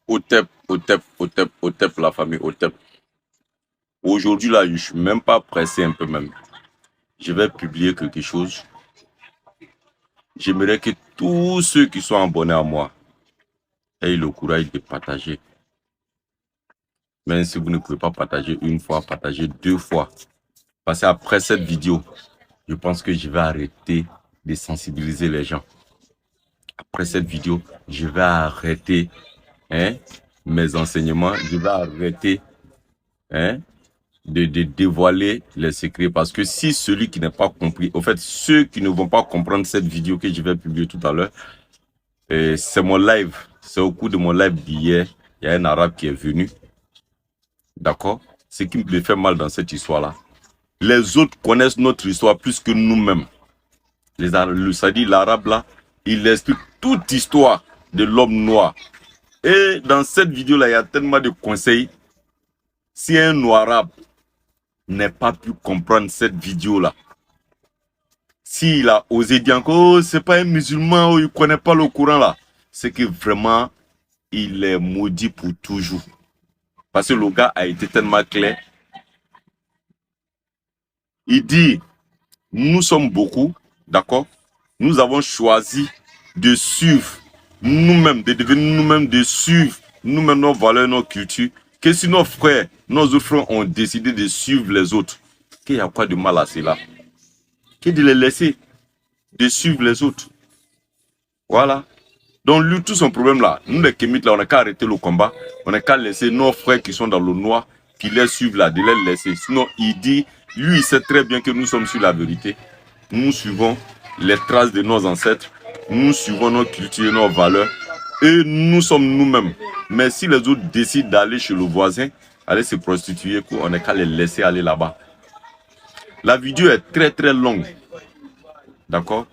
Otep, la famille Otep. Aujourd'hui, là, je ne suis même pas pressé un peu même. Je vais publier quelque chose. J'aimerais que tous ceux qui sont abonnés à moi aient le courage de partager. Même si vous ne pouvez pas partager une fois, partagez 2 fois. Parce qu'après cette vidéo, je pense que je vais arrêter de sensibiliser les gens. Après cette vidéo, je vais arrêter mes enseignements. Je vais arrêter de dévoiler les secrets. Parce que si celui qui n'a pas compris, au fait, ceux qui ne vont pas comprendre cette vidéo que je vais publier tout à l'heure, c'est mon live. C'est au cours de mon live d'hier. Il y a un arabe qui est venu. D'accord? Ce qui me fait mal dans cette histoire-là. Les autres connaissent notre histoire plus que nous-mêmes. C'est-à-dire l'arabe là, il explique toute histoire de l'homme noir. Et dans cette vidéo-là, il y a tellement de conseils. Si un noir arabe n'a pas pu comprendre cette vidéo-là, s'il a osé dire que oh, c'est pas un musulman, oh, il ne connaît pas le Coran là, c'est que vraiment, il est maudit pour toujours. Parce que le gars a été tellement clair. Il dit, nous sommes beaucoup, d'accord? Nous avons choisi de suivre nous-mêmes, de devenir nous-mêmes, de suivre nous-mêmes nos valeurs, nos cultures. Que si nos frères, nos autres frères ont décidé de suivre les autres, qu'il y a quoi de mal à cela? Que de les laisser, de suivre les autres. Voilà. Donc, lui, tout son problème là, nous les Kémites là, on n'a qu'à arrêter le combat, on n'a qu'à laisser nos frères qui sont dans le noir, qui les suivent là, de les laisser. Sinon, il dit, lui, il sait très bien que nous sommes sur la vérité. Nous suivons les traces de nos ancêtres, nous suivons nos cultures, nos valeurs, et nous sommes nous-mêmes. Mais si les autres décident d'aller chez le voisin, aller se prostituer, on n'a qu'à les laisser aller là-bas. La vidéo est très très longue. D'accord?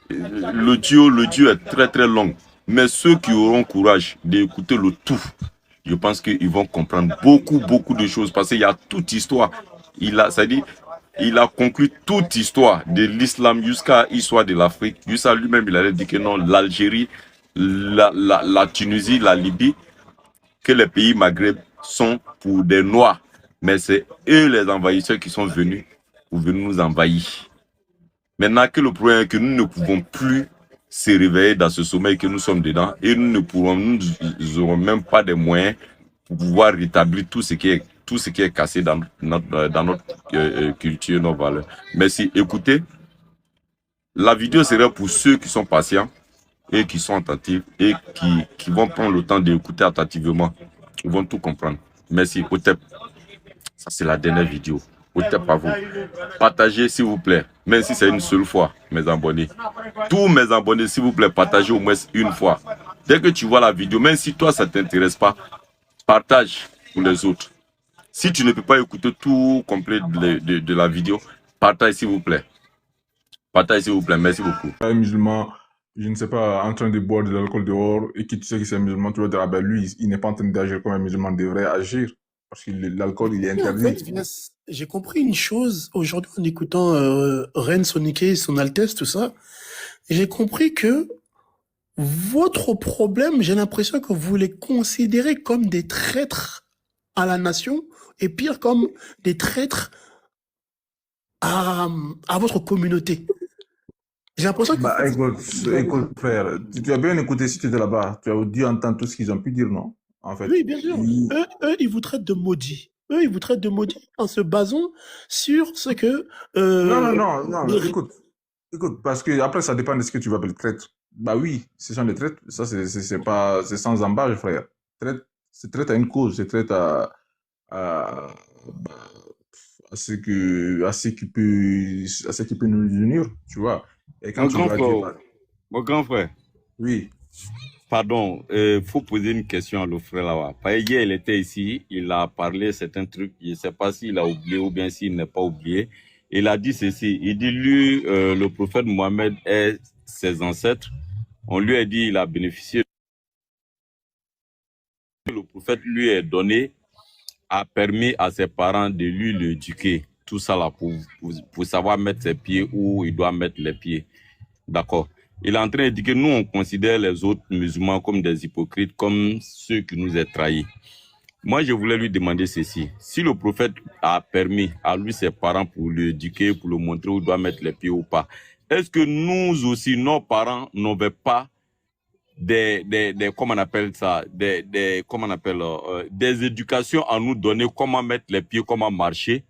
L'audio est très très long. Mais ceux qui auront courage d'écouter le tout, je pense qu'ils vont comprendre beaucoup de choses. Parce qu'il y a toute histoire. Il a conclu toute histoire de l'islam jusqu'à l'histoire de l'Afrique. Jusqu'à lui-même, il a dit que non, l'Algérie, la Tunisie, la Libye, que les pays Maghreb sont pour des Noirs. Mais c'est eux les envahisseurs qui sont venus pour venir nous envahir. Maintenant que le problème est que nous ne pouvons plus se réveiller dans ce sommeil que nous sommes dedans et nous n'aurons même pas de moyens pour pouvoir rétablir tout ce qui est cassé dans notre culture, nos valeurs. Merci. Écoutez, la vidéo serait pour ceux qui sont patients et qui sont attentifs et qui vont prendre le temps d'écouter attentivement. Ils vont tout comprendre. Merci. Otep. Ça, c'est la dernière vidéo. Otep à vous. Partagez, s'il vous plaît. Même si c'est une seule fois, mes abonnés. Tous mes abonnés, s'il vous plaît, partagez au moins une fois. Dès que tu vois la vidéo, même si toi, ça ne t'intéresse pas, partage pour les autres. Si tu ne peux pas écouter tout complet de la vidéo, partage, s'il vous plaît. Partage, s'il vous plaît. Merci beaucoup. Un musulman, je ne sais pas, en train de boire de l'alcool dehors et que tu sais que c'est un musulman, tu vas dire, ah ben lui, il n'est pas en train d'agir comme un musulman devrait agir. Parce que l'alcool, il est interdit. En fait, j'ai compris une chose aujourd'hui en écoutant Reine Soniké, son Altesse, tout ça. J'ai compris que votre problème, j'ai l'impression que vous les considérez comme des traîtres à la nation et pire comme des traîtres à votre communauté. J'ai l'impression que... Bah, écoute, frère, tu as bien écouté si tu étais là-bas. Tu as dû entendre tout ce qu'ils ont pu dire, non? En fait. Oui, bien sûr. Eux, ils vous traitent de maudits. Eux, ils vous traitent de maudits en se basant sur ce que... Non, écoute, parce que après, ça dépend de ce que tu vas appeler traître. Bah oui, ce sont des traites. Ça, c'est sans embâche, frère. C'est traite à une cause, c'est traite à, bah, à ce qui peut nous unir, tu vois. Et quand tu vas dire, Mon grand frère. oui. Pardon, faut poser une question à le frère là-bas. Hier, il était ici, il a parlé certains trucs, je ne sais pas s'il a oublié ou bien s'il n'a pas oublié. Il a dit ceci, il dit lui, le prophète Mohammed est ses ancêtres. On lui a dit il a bénéficié. Le prophète lui est donné, a permis à ses parents de lui l'éduquer. Tout ça là pour savoir mettre ses pieds où il doit mettre les pieds. D'accord. Il est en train de dire que nous, on considère les autres musulmans comme des hypocrites, comme ceux qui nous ont trahis. Moi, je voulais lui demander ceci. Si le prophète a permis à lui, ses parents, pour l'éduquer, pour le montrer où il doit mettre les pieds ou pas, est-ce que nous aussi, nos parents, n'avaient pas comment on appelle ça, des éducations à nous donner, comment mettre les pieds, comment marcher?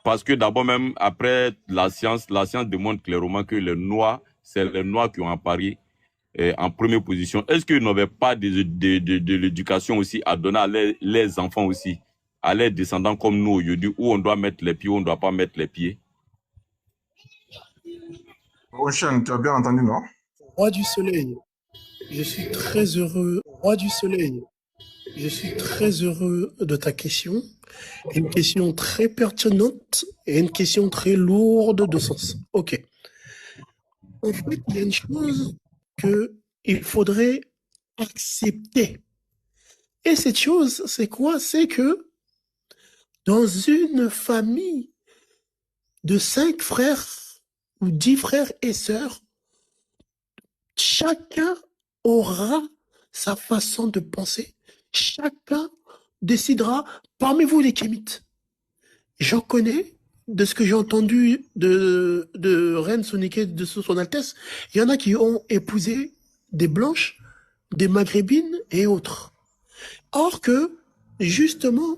Parce que d'abord même, après la science démontre clairement que les Noirs, c'est les Noirs qui ont apparu en première position. Est-ce qu'ils n'avaient pas de l'éducation aussi à donner à les enfants aussi, à leurs descendants comme nous aujourd'hui, où on doit mettre les pieds, où on ne doit pas mettre les pieds? Ocean, tu as bien entendu, non? Roi du soleil, je suis très heureux. Roi du soleil, je suis très heureux de ta question. Une question très pertinente et une question très lourde de sens. Ok. En fait, il y a une chose qu'il faudrait accepter. Et cette chose, c'est quoi? C'est que dans une famille de 5 frères ou 10 frères et sœurs, chacun aura sa façon de penser. Chacun décidera. Parmi vous, les Kémites, j'en connais, de ce que j'ai entendu de Reine Soniké, de son Altesse, il y en a qui ont épousé des blanches, des maghrébines et autres. Or que, justement,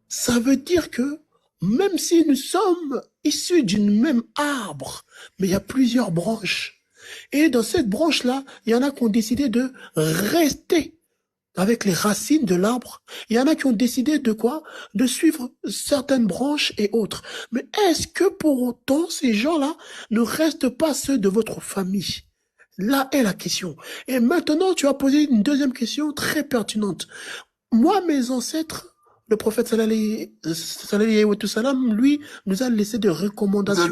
ça veut dire que même si nous sommes issus d'une même arbre, mais il y a plusieurs branches. Et dans cette branche-là, il y en a qui ont décidé de rester avec les racines de l'arbre. Il y en a qui ont décidé de quoi? De suivre certaines branches et autres. Mais est-ce que pour autant, ces gens-là ne restent pas ceux de votre famille? Là est la question. Et maintenant, tu as posé une deuxième question très pertinente. Moi, mes ancêtres, le prophète sallallahu alayhi wa sallam, lui, nous a laissé des recommandations.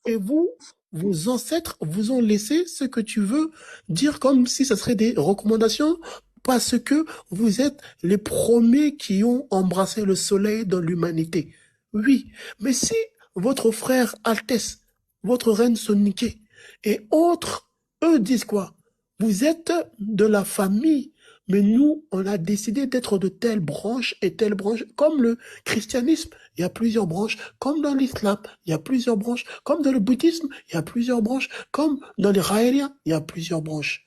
Et vous, vos ancêtres vous ont laissé ce que tu veux dire comme si ce serait des recommandations parce que vous êtes les premiers qui ont embrassé le soleil dans l'humanité. Oui, mais si votre frère Altesse, votre reine Soniké et autres, eux disent quoi? Vous êtes de la famille, mais nous, on a décidé d'être de telle branche et telle branche. Comme le christianisme, il y a plusieurs branches. Comme dans l'islam, il y a plusieurs branches. Comme dans le bouddhisme, il y a plusieurs branches. Comme dans les raéliens, il y a plusieurs branches.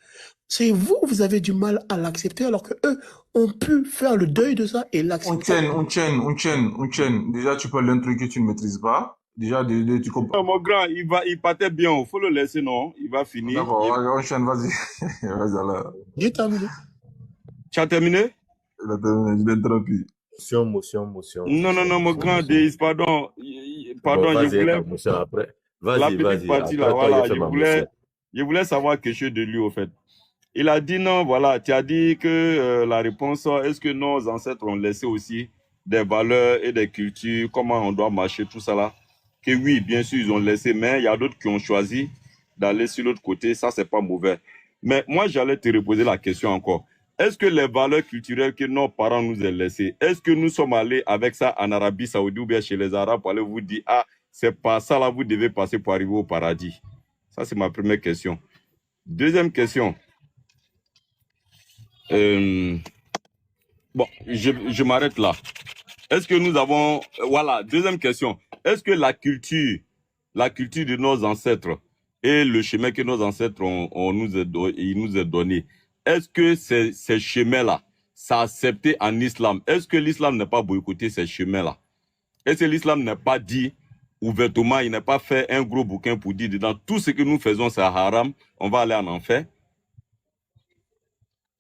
C'est vous, vous avez du mal à l'accepter alors que eux ont pu faire le deuil de ça et l'accepter. On tienne. Déjà, tu parles d'un truc que tu ne maîtrises pas. Déjà, tu comprends. Mon grand, il partait bien, il faut le laisser, non? Il va finir. D'accord, on chaîne, vas-y. Vas-y, alors. J'ai terminé. Tu as terminé? Je l'ai interrompu. Motion. Non, mon grand, pardon. Pardon, Bon, je voulais. Après. La petite partie là, voilà, Toi, je voulais savoir quelque chose de lui, au fait. Il a dit non, voilà, tu as dit que la réponse, est-ce que nos ancêtres ont laissé aussi des valeurs et des cultures, comment on doit marcher, tout ça là? Que oui, bien sûr, ils ont laissé, mais il y a d'autres qui ont choisi d'aller sur l'autre côté, ça, c'est pas mauvais. Mais moi, j'allais te reposer la question encore. Est-ce que les valeurs culturelles que nos parents nous ont laissées, est-ce que nous sommes allés avec ça en Arabie Saoudite ou bien chez les Arabes pour aller vous dire, ah, c'est pas ça là, vous devez passer pour arriver au paradis? Ça, c'est ma première question. Deuxième question. Bon, je m'arrête là. Est-ce que nous avons... Voilà, deuxième question. Est-ce que la culture de nos ancêtres et le chemin que nos ancêtres nous a donné, est-ce que ces chemins-là, ça a accepté en islam? Est-ce que l'islam n'a pas boycotté ces chemins-là? Est-ce que l'islam n'a pas dit ouvertement, il n'a pas fait un gros bouquin pour dire dedans, tout ce que nous faisons, c'est haram, on va aller en enfer?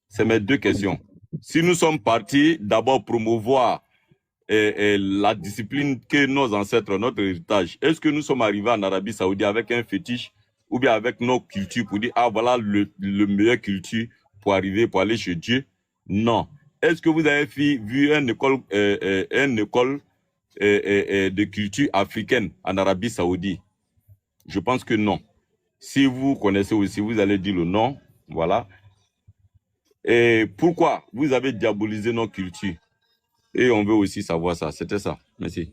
C'est mes deux questions. Si nous sommes partis d'abord promouvoir la discipline que nos ancêtres, notre héritage, est-ce que nous sommes arrivés en Arabie Saoudite avec un fétiche ou bien avec nos cultures pour dire, ah voilà le meilleur culture pour arriver, pour aller chez Dieu? Non. Est-ce que vous avez vu une école de culture africaine en Arabie Saoudite? Je pense que non. Si vous connaissez aussi, vous allez dire le non. Voilà. Et pourquoi vous avez diabolisé nos cultures? Et on veut aussi savoir ça. C'était ça. Merci.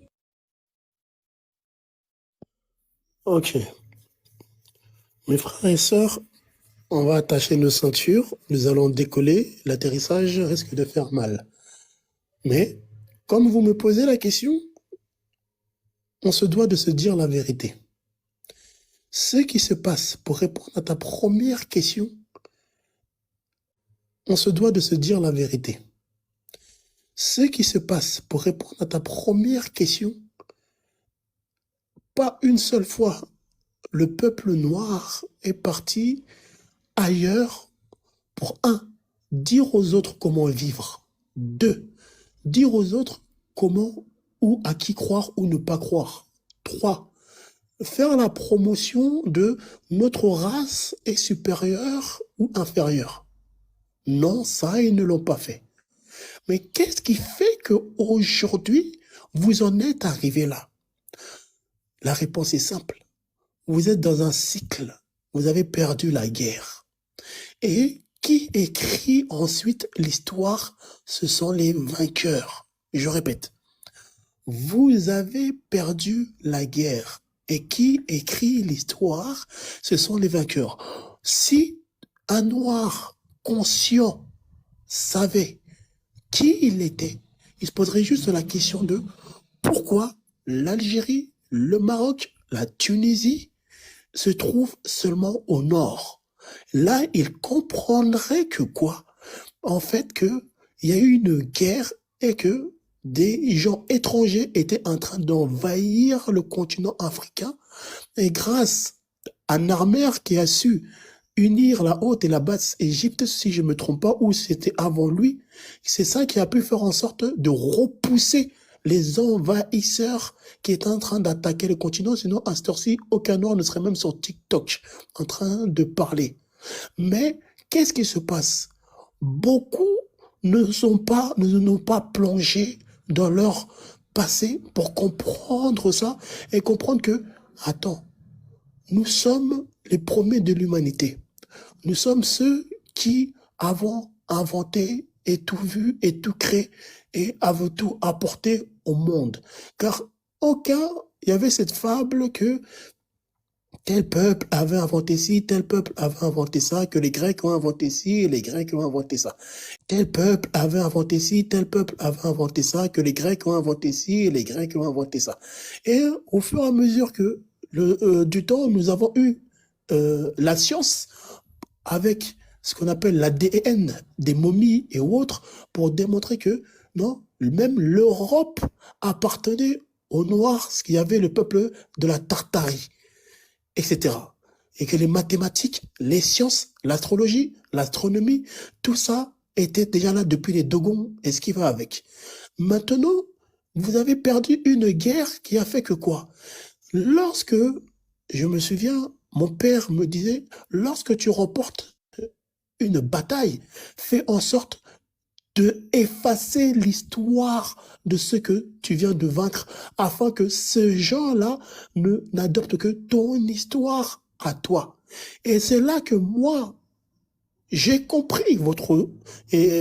Ok. Mes frères et sœurs, on va attacher nos ceintures, nous allons décoller, l'atterrissage risque de faire mal. Mais, comme vous me posez la question, on se doit de se dire la vérité. Ce qui se passe, pour répondre à ta première question, on se doit de se dire la vérité. Ce qui se passe, pour répondre à ta première question, pas une seule fois, le peuple noir est parti ailleurs pour dire aux autres comment vivre. 2, dire aux autres comment ou à qui croire ou ne pas croire. 3, faire la promotion de notre race est supérieure ou inférieure. Non, ça, ils ne l'ont pas fait. Mais qu'est-ce qui fait qu'aujourd'hui, vous en êtes arrivé là? La réponse est simple. Vous êtes dans un cycle. Vous avez perdu la guerre. Et qui écrit ensuite l'histoire? Ce sont les vainqueurs. Je répète. Vous avez perdu la guerre. Et qui écrit l'histoire? Ce sont les vainqueurs. Si un noir conscient savait qui il était, il se poserait juste la question de pourquoi l'Algérie, le Maroc, la Tunisie se trouvent seulement au nord. Là, il comprendrait que quoi? En fait, que il y a eu une guerre et que des gens étrangers étaient en train d'envahir le continent africain. Et grâce à Narmer qui a su unir la haute et la basse Égypte, si je me trompe pas, ou c'était avant lui, c'est ça qui a pu faire en sorte de repousser les envahisseurs qui étaient en train d'attaquer le continent. Sinon, à cette heure-ci, aucun noir ne serait même sur TikTok en train de parler. Mais qu'est-ce qui se passe? Beaucoup ne n'ont pas plongé dans leur passé pour comprendre ça et comprendre que, attends, nous sommes les premiers de l'humanité. Nous sommes ceux qui avons inventé et tout vu et tout créé et avons tout apporté au monde. Car il y avait cette fable que tel peuple avait inventé ci, tel peuple avait inventé ça, que les Grecs ont inventé ci et les Grecs ont inventé ça. Tel peuple avait inventé ci, tel peuple avait inventé ça, que les Grecs ont inventé ci et les Grecs ont inventé ça. Et au fur et à mesure que du temps, nous avons eu la science avec ce qu'on appelle l'ADN des momies et autres pour démontrer que non, même l'Europe appartenait aux Noirs, ce qu'il y avait le peuple de la Tartarie, etc. Et que les mathématiques, les sciences, l'astrologie, l'astronomie, tout ça était déjà là depuis les Dogons et ce qui va avec. Maintenant, vous avez perdu une guerre qui a fait que quoi? Lorsque, je me souviens, mon père me disait, lorsque tu remportes une bataille, fais en sorte de effacer l'histoire de ce que tu viens de vaincre, afin que ces gens-là n'adoptent que ton histoire à toi. Et c'est là que moi, j'ai compris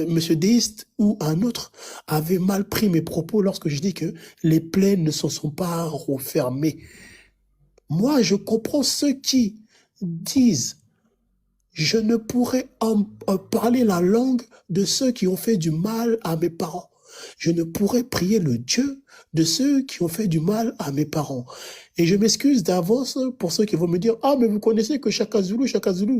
monsieur déiste ou un autre avait mal pris mes propos lorsque je dis que les plaies ne se sont pas refermées. Moi, je comprends ceux qui disent je ne pourrais parler la langue de ceux qui ont fait du mal à mes parents. Je ne pourrais prier le Dieu de ceux qui ont fait du mal à mes parents. Et je m'excuse d'avance pour ceux qui vont me dire « Ah, mais vous connaissez que Shaka Zulu,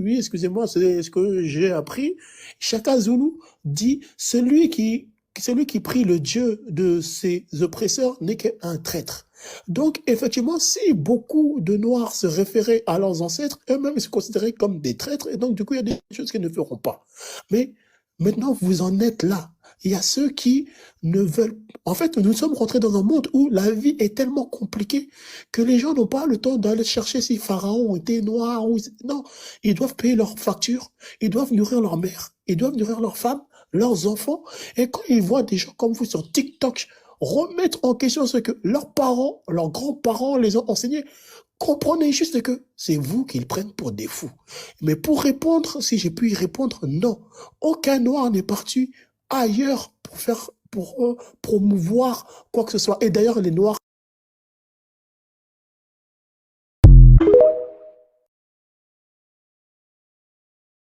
oui, excusez-moi, c'est ce que j'ai appris. » Shaka Zulu dit « Celui qui prie le Dieu de ses oppresseurs n'est qu'un traître. » Donc, effectivement, si beaucoup de Noirs se référaient à leurs ancêtres, eux-mêmes se considéraient comme des traîtres, et donc, du coup, il y a des choses qu'ils ne feront pas. Mais maintenant, vous en êtes là. Il y a ceux qui ne veulent... En fait, nous sommes rentrés dans un monde où la vie est tellement compliquée que les gens n'ont pas le temps d'aller chercher si Pharaon était noir ou... Non, ils doivent payer leurs factures, ils doivent nourrir leur mère, ils doivent nourrir leurs femmes, leurs enfants, et quand ils voient des gens comme vous sur TikTok remettre en question ce que leurs parents, leurs grands-parents les ont enseigné, comprenez juste que c'est vous qu'ils prennent pour des fous. Mais pour répondre, si j'ai pu y répondre, non. Aucun noir n'est parti ailleurs pour promouvoir quoi que ce soit. Et d'ailleurs, les noirs